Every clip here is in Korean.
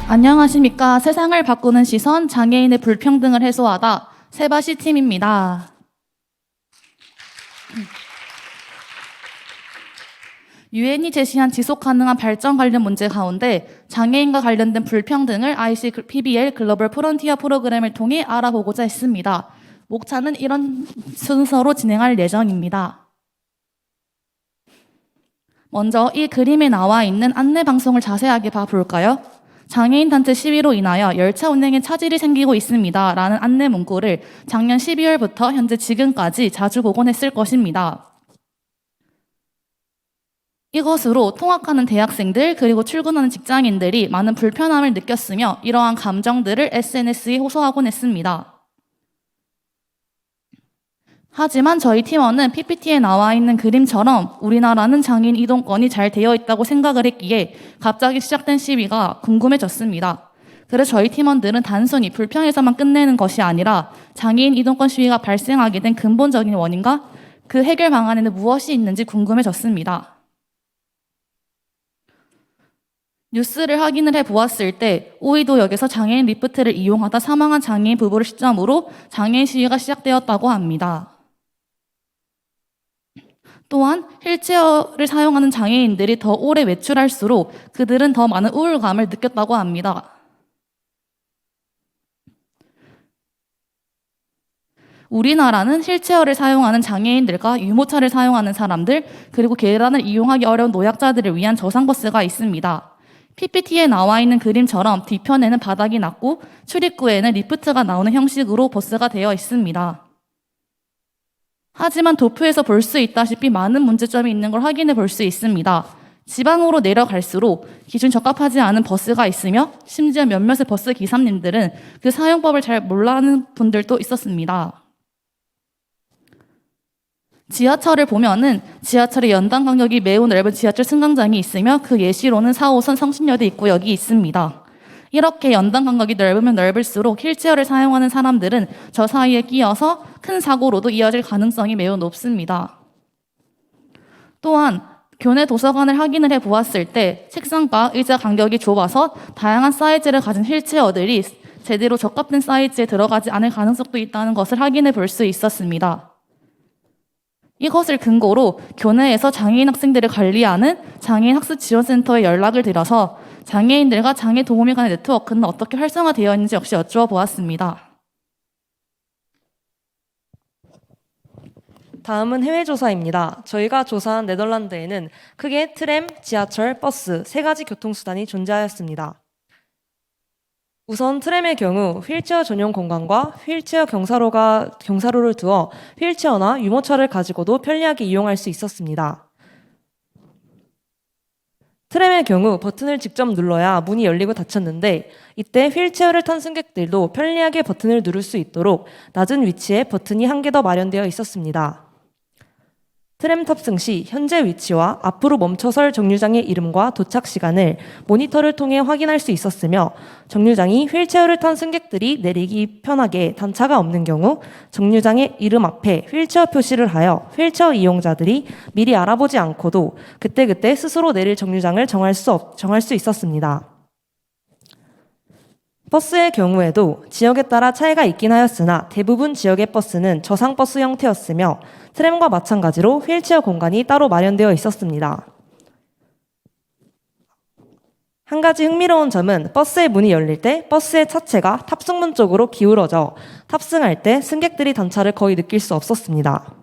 안녕하십니까. 세상을 바꾸는 시선, 장애인의 불평등을 해소하다. 세바시 팀입니다. 유엔이 제시한 지속가능한 발전 관련 문제 가운데 장애인과 관련된 불평등을 ICPBL 글로벌 프론티어 프로그램을 통해 알아보고자 했습니다. 목차는 이런 순서로 진행할 예정입니다. 먼저 이 그림에 나와 있는 안내방송을 자세하게 봐볼까요? 장애인 단체 시위로 인하여 열차 운행에 차질이 생기고 있습니다. 라는 안내 문구를 작년 12월부터 현재 지금까지 자주 보곤 했을 것입니다. 이것으로 통학하는 대학생들 그리고 출근하는 직장인들이 많은 불편함을 느꼈으며 이러한 감정들을 SNS에 호소하곤 했습니다. 하지만 저희 팀원은 PPT에 나와 있는 그림처럼 우리나라는 장애인 이동권이 잘 되어 있다고 생각을 했기에 갑자기 시작된 시위가 궁금해졌습니다. 그래서 저희 팀원들은 단순히 불평에서만 끝내는 것이 아니라 장애인 이동권 시위가 발생하게 된 근본적인 원인과 그 해결 방안에는 무엇이 있는지 궁금해졌습니다. 뉴스를 확인을 해보았을 때 오이도역에서 장애인 리프트를 이용하다 사망한 장애인 부부를 시점으로 장애인 시위가 시작되었다고 합니다. 또한 휠체어를 사용하는 장애인들이 더 오래 외출할수록 그들은 더 많은 우울감을 느꼈다고 합니다. 우리나라는 휠체어를 사용하는 장애인들과 유모차를 사용하는 사람들, 그리고 계단을 이용하기 어려운 노약자들을 위한 저상버스가 있습니다. PPT에 나와 있는 그림처럼 뒤편에는 바닥이 낮고 출입구에는 리프트가 나오는 형식으로 버스가 되어 있습니다. 하지만 도표에서 볼 수 있다시피 많은 문제점이 있는 걸 확인해 볼 수 있습니다. 지방으로 내려갈수록 기준 적합하지 않은 버스가 있으며 심지어 몇몇의 버스 기사님들은 그 사용법을 잘 몰라하는 분들도 있었습니다. 지하철을 보면은 지하철의 연단 간격이 매우 넓은 지하철 승강장이 있으며 그 예시로는 4호선 성신여대 입구역이 있습니다. 이렇게 연단 간격이 넓으면 넓을수록 휠체어를 사용하는 사람들은 저 사이에 끼어서 큰 사고로도 이어질 가능성이 매우 높습니다. 또한 교내 도서관을 확인을 해보았을 때 책상과 의자 간격이 좁아서 다양한 사이즈를 가진 휠체어들이 제대로 적합된 사이즈에 들어가지 않을 가능성도 있다는 것을 확인해 볼 수 있었습니다. 이것을 근거로 교내에서 장애인 학생들을 관리하는 장애인 학습지원센터에 연락을 드려서 장애인들과 장애 동호회 간의 네트워크는 어떻게 활성화되어 있는지 역시 여쭈어 보았습니다. 다음은 해외 조사입니다. 저희가 조사한 네덜란드에는 크게 트램, 지하철, 버스 세 가지 교통수단이 존재하였습니다. 우선 트램의 경우 휠체어 전용 공간과 휠체어 경사로를 두어 휠체어나 유모차를 가지고도 편리하게 이용할 수 있었습니다. 트램의 경우 버튼을 직접 눌러야 문이 열리고 닫혔는데 이때 휠체어를 탄 승객들도 편리하게 버튼을 누를 수 있도록 낮은 위치에 버튼이 한 개 더 마련되어 있었습니다. 트램 탑승 시 현재 위치와 앞으로 멈춰설 정류장의 이름과 도착 시간을 모니터를 통해 확인할 수 있었으며 정류장이 휠체어를 탄 승객들이 내리기 편하게 단차가 없는 경우 정류장의 이름 앞에 휠체어 표시를 하여 휠체어 이용자들이 미리 알아보지 않고도 그때그때 스스로 내릴 정류장을 정할 수 있었습니다. 버스의 경우에도 지역에 따라 차이가 있긴 하였으나 대부분 지역의 버스는 저상버스 형태였으며 트램과 마찬가지로 휠체어 공간이 따로 마련되어 있었습니다. 한 가지 흥미로운 점은 버스의 문이 열릴 때 버스의 차체가 탑승문 쪽으로 기울어져 탑승할 때 승객들이 단차를 거의 느낄 수 없었습니다.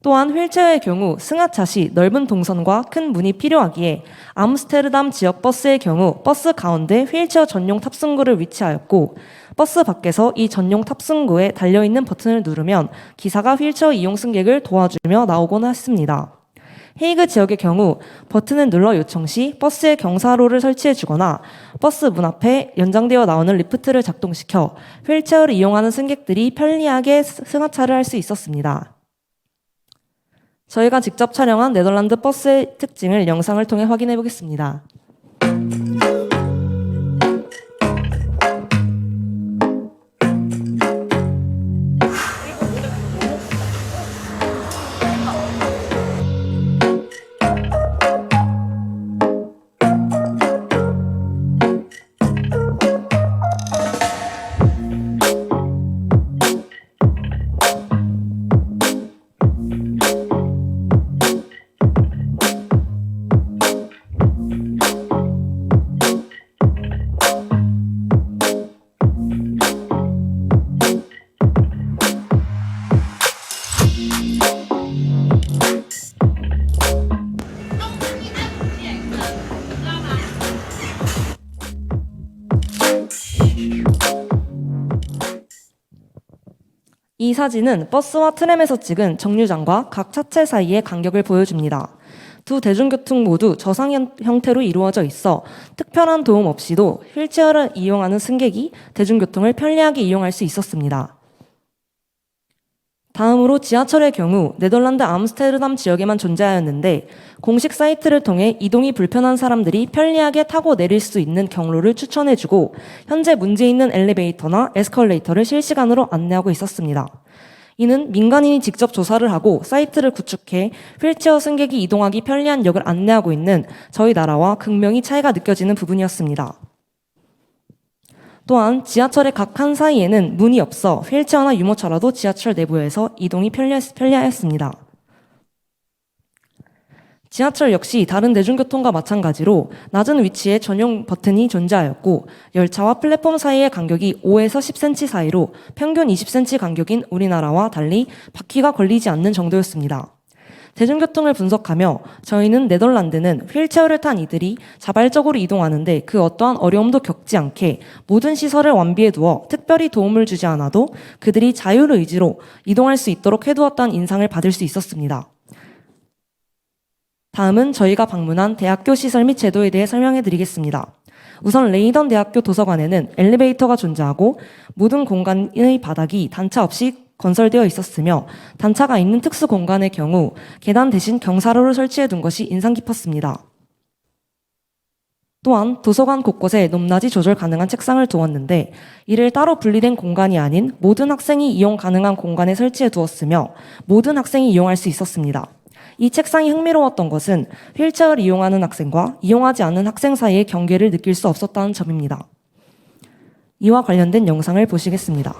또한 휠체어의 경우 승하차 시 넓은 동선과 큰 문이 필요하기에 암스테르담 지역 버스의 경우 버스 가운데 휠체어 전용 탑승구를 위치하였고 버스 밖에서 이 전용 탑승구에 달려있는 버튼을 누르면 기사가 휠체어 이용 승객을 도와주며 나오곤 했습니다. 헤이그 지역의 경우 버튼을 눌러 요청 시 버스의 경사로를 설치해주거나 버스 문 앞에 연장되어 나오는 리프트를 작동시켜 휠체어를 이용하는 승객들이 편리하게 승하차를 할 수 있었습니다. 저희가 직접 촬영한 네덜란드 버스의 특징을 영상을 통해 확인해 보겠습니다. 이 사진은 버스와 트램에서 찍은 정류장과 각 차체 사이의 간격을 보여줍니다. 두 대중교통 모두 저상 형태로 이루어져 있어 특별한 도움 없이도 휠체어를 이용하는 승객이 대중교통을 편리하게 이용할 수 있었습니다. 다음으로 지하철의 경우 네덜란드 암스테르담 지역에만 존재하였는데 공식 사이트를 통해 이동이 불편한 사람들이 편리하게 타고 내릴 수 있는 경로를 추천해주고 현재 문제 있는 엘리베이터나 에스컬레이터를 실시간으로 안내하고 있었습니다. 이는 민간인이 직접 조사를 하고 사이트를 구축해 휠체어 승객이 이동하기 편리한 역을 안내하고 있는 저희 나라와 극명히 차이가 느껴지는 부분이었습니다. 또한 지하철의 각 칸 사이에는 문이 없어 휠체어나 유모차라도 지하철 내부에서 이동이 편리하였습니다. 지하철 역시 다른 대중교통과 마찬가지로 낮은 위치에 전용 버튼이 존재하였고 열차와 플랫폼 사이의 간격이 5에서 10cm 사이로 평균 20cm 간격인 우리나라와 달리 바퀴가 걸리지 않는 정도였습니다. 대중교통을 분석하며 저희는 네덜란드는 휠체어를 탄 이들이 자발적으로 이동하는데 그 어떠한 어려움도 겪지 않게 모든 시설을 완비해 두어 특별히 도움을 주지 않아도 그들이 자율의지로 이동할 수 있도록 해두었다는 인상을 받을 수 있었습니다. 다음은 저희가 방문한 대학교 시설 및 제도에 대해 설명해 드리겠습니다. 우선 레이던 대학교 도서관에는 엘리베이터가 존재하고 모든 공간의 바닥이 단차 없이 건설되어 있었으며 단차가 있는 특수 공간의 경우 계단 대신 경사로를 설치해 둔 것이 인상 깊었습니다. 또한 도서관 곳곳에 높낮이 조절 가능한 책상을 두었는데 이를 따로 분리된 공간이 아닌 모든 학생이 이용 가능한 공간에 설치해 두었으며 모든 학생이 이용할 수 있었습니다. 이 책상이 흥미로웠던 것은 휠체어를 이용하는 학생과 이용하지 않는 학생 사이의 경계를 느낄 수 없었다는 점입니다. 이와 관련된 영상을 보시겠습니다.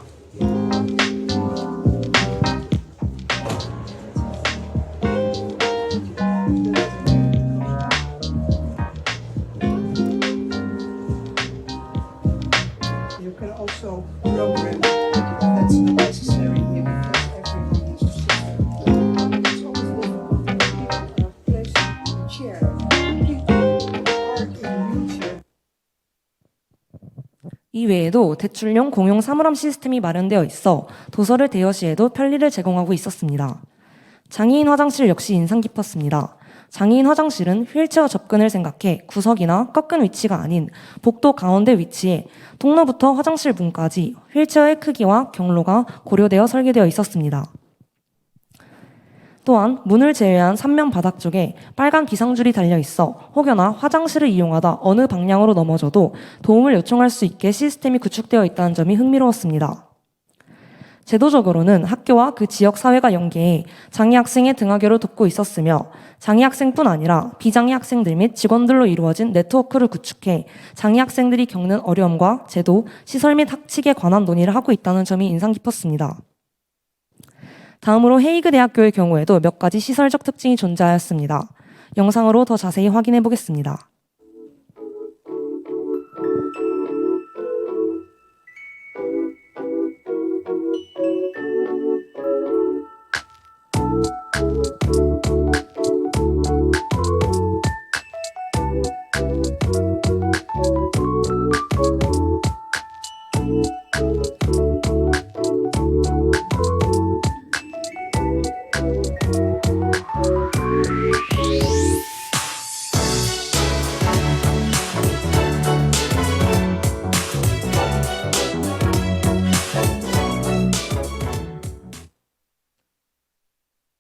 You can also program that's not necessary here because everyone is it's always difficult to place a chair. People are in wheelchair. 이 외에도 대출용 공용 사물함 시스템이 마련되어 있어 도서를 대여시에도 편리를 제공하고 있었습니다. 장애인 화장실 역시 인상 깊었습니다. 장애인 화장실은 휠체어 접근을 생각해 구석이나 꺾은 위치가 아닌 복도 가운데 위치해 통로부터 화장실 문까지 휠체어의 크기와 경로가 고려되어 설계되어 있었습니다. 또한 문을 제외한 3면 바닥 쪽에 빨간 기상줄이 달려 있어 혹여나 화장실을 이용하다 어느 방향으로 넘어져도 도움을 요청할 수 있게 시스템이 구축되어 있다는 점이 흥미로웠습니다. 제도적으로는 학교와 그 지역 사회가 연계해 장애 학생의 등하교를 돕고 있었으며 장애 학생뿐 아니라 비장애 학생들 및 직원들로 이루어진 네트워크를 구축해 장애 학생들이 겪는 어려움과 제도, 시설 및 학칙에 관한 논의를 하고 있다는 점이 인상 깊었습니다. 다음으로 헤이그 대학교의 경우에도 몇 가지 시설적 특징이 존재하였습니다. 영상으로 더 자세히 확인해 보겠습니다.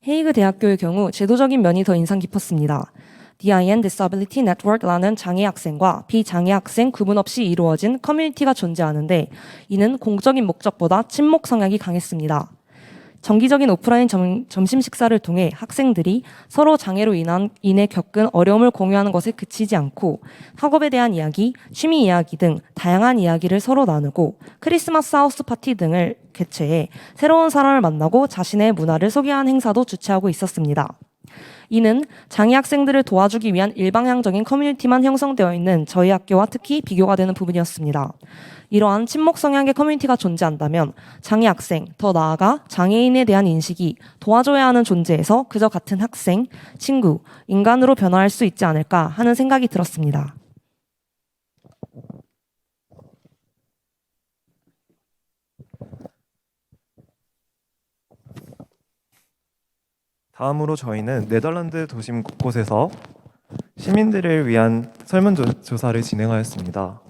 헤이그 대학교의 경우 제도적인 면이 더 인상 깊었습니다. DIN Disability Network라는 장애 학생과 비장애 학생 구분 없이 이루어진 커뮤니티가 존재하는데 이는 공적인 목적보다 친목 성향이 강했습니다. 정기적인 오프라인 점심 식사를 통해 학생들이 서로 장애로 인해 겪은 어려움을 공유하는 것에 그치지 않고 학업에 대한 이야기, 취미 이야기 등 다양한 이야기를 서로 나누고 크리스마스 하우스 파티 등을 개최해 새로운 사람을 만나고 자신의 문화를 소개하는 행사도 주최하고 있었습니다. 이는 장애 학생들을 도와주기 위한 일방향적인 커뮤니티만 형성되어 있는 저희 학교와 특히 비교가 되는 부분이었습니다. 이러한 친목 성향의 커뮤니티가 존재한다면 장애 학생, 더 나아가 장애인에 대한 인식이 도와줘야 하는 존재에서 그저 같은 학생, 친구, 인간으로 변화할 수 있지 않을까 하는 생각이 들었습니다. 다음으로 저희는 네덜란드 도심 곳곳에서 시민들을 위한 설문조사를 진행하였습니다.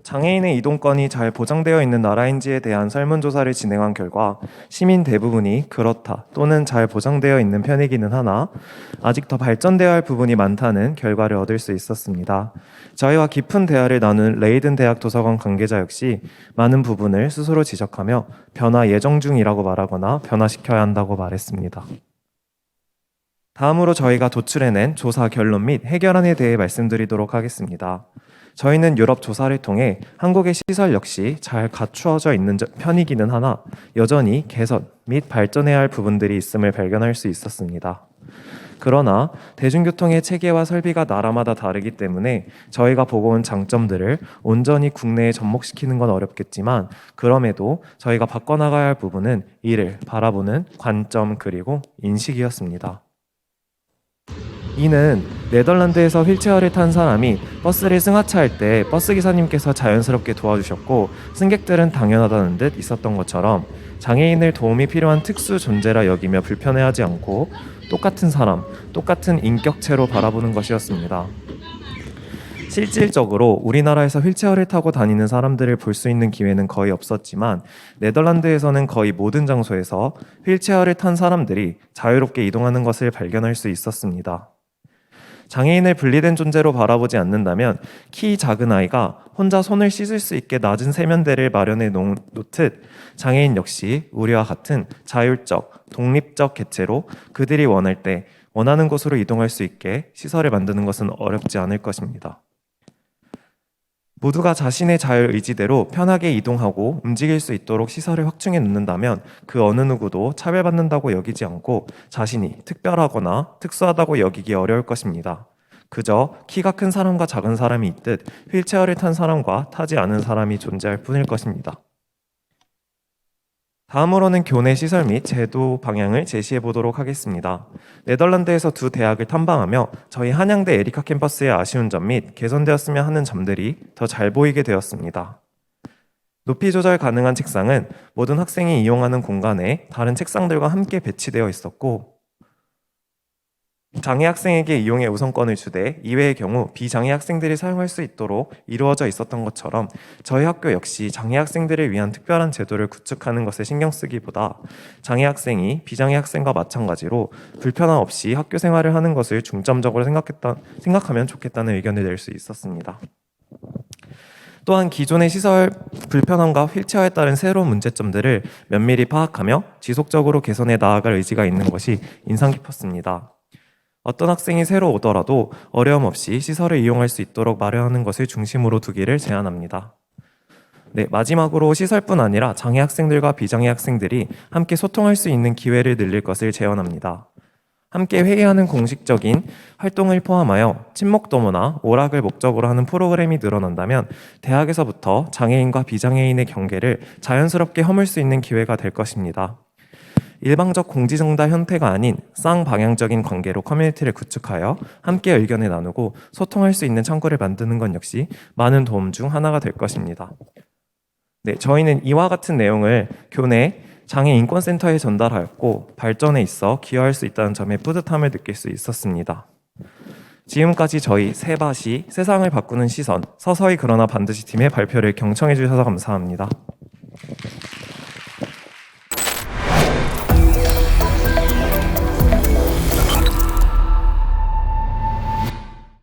장애인의 이동권이 잘 보장되어 있는 나라인지에 대한 설문조사를 진행한 결과 시민 대부분이 그렇다 또는 잘 보장되어 있는 편이기는 하나 아직 더 발전되어야 할 부분이 많다는 결과를 얻을 수 있었습니다. 저희와 깊은 대화를 나눈 레이든 대학 도서관 관계자 역시 많은 부분을 스스로 지적하며 변화 예정 중이라고 말하거나 변화시켜야 한다고 말했습니다. 다음으로 저희가 도출해낸 조사 결론 및 해결안에 대해 말씀드리도록 하겠습니다. 저희는 유럽 조사를 통해 한국의 시설 역시 잘 갖추어져 있는 편이기는 하나 여전히 개선 및 발전해야 할 부분들이 있음을 발견할 수 있었습니다. 그러나 대중교통의 체계와 설비가 나라마다 다르기 때문에 저희가 보고 온 장점들을 온전히 국내에 접목시키는 건 어렵겠지만 그럼에도 저희가 바꿔나가야 할 부분은 이를 바라보는 관점 그리고 인식이었습니다. 이는 네덜란드에서 휠체어를 탄 사람이 버스를 승하차할 때 버스 기사님께서 자연스럽게 도와주셨고 승객들은 당연하다는 듯 있었던 것처럼 장애인을 도움이 필요한 특수 존재라 여기며 불편해하지 않고 똑같은 사람, 똑같은 인격체로 바라보는 것이었습니다. 실질적으로 우리나라에서 휠체어를 타고 다니는 사람들을 볼 수 있는 기회는 거의 없었지만 네덜란드에서는 거의 모든 장소에서 휠체어를 탄 사람들이 자유롭게 이동하는 것을 발견할 수 있었습니다. 장애인을 분리된 존재로 바라보지 않는다면 키 작은 아이가 혼자 손을 씻을 수 있게 낮은 세면대를 마련해 놓듯 장애인 역시 우리와 같은 자율적, 독립적 개체로 그들이 원할 때 원하는 곳으로 이동할 수 있게 시설을 만드는 것은 어렵지 않을 것입니다. 모두가 자신의 자유의지대로 편하게 이동하고 움직일 수 있도록 시설을 확충해 놓는다면 그 어느 누구도 차별받는다고 여기지 않고 자신이 특별하거나 특수하다고 여기기 어려울 것입니다. 그저 키가 큰 사람과 작은 사람이 있듯 휠체어를 탄 사람과 타지 않은 사람이 존재할 뿐일 것입니다. 다음으로는 교내 시설 및 제도 방향을 제시해 보도록 하겠습니다. 네덜란드에서 두 대학을 탐방하며 저희 한양대 에리카 캠퍼스의 아쉬운 점 및 개선되었으면 하는 점들이 더 잘 보이게 되었습니다. 높이 조절 가능한 책상은 모든 학생이 이용하는 공간에 다른 책상들과 함께 배치되어 있었고 장애 학생에게 이용의 우선권을 주되 이외의 경우 비장애 학생들이 사용할 수 있도록 이루어져 있었던 것처럼 저희 학교 역시 장애 학생들을 위한 특별한 제도를 구축하는 것에 신경 쓰기보다 장애 학생이 비장애 학생과 마찬가지로 불편함 없이 학교 생활을 하는 것을 중점적으로 생각하면 좋겠다는 의견을 낼 수 있었습니다. 또한 기존의 시설 불편함과 휠체어에 따른 새로운 문제점들을 면밀히 파악하며 지속적으로 개선해 나아갈 의지가 있는 것이 인상 깊었습니다. 어떤 학생이 새로 오더라도 어려움 없이 시설을 이용할 수 있도록 마련하는 것을 중심으로 두기를 제안합니다. 네, 마지막으로 시설뿐 아니라 장애 학생들과 비장애 학생들이 함께 소통할 수 있는 기회를 늘릴 것을 제언합니다. 함께 회의하는 공식적인 활동을 포함하여 친목 도모나 오락을 목적으로 하는 프로그램이 늘어난다면 대학에서부터 장애인과 비장애인의 경계를 자연스럽게 허물 수 있는 기회가 될 것입니다. 일방적 공지정다 형태가 아닌 쌍방향적인 관계로 커뮤니티를 구축하여 함께 의견을 나누고 소통할 수 있는 창구를 만드는 건 역시 많은 도움 중 하나가 될 것입니다. 네, 저희는 이와 같은 내용을 교내 장애인권센터에 전달하였고 발전에 있어 기여할 수 있다는 점에 뿌듯함을 느낄 수 있었습니다. 지금까지 저희 세바시 세상을 바꾸는 시선 서서히 그러나 반드시 팀의 발표를 경청해 주셔서 감사합니다.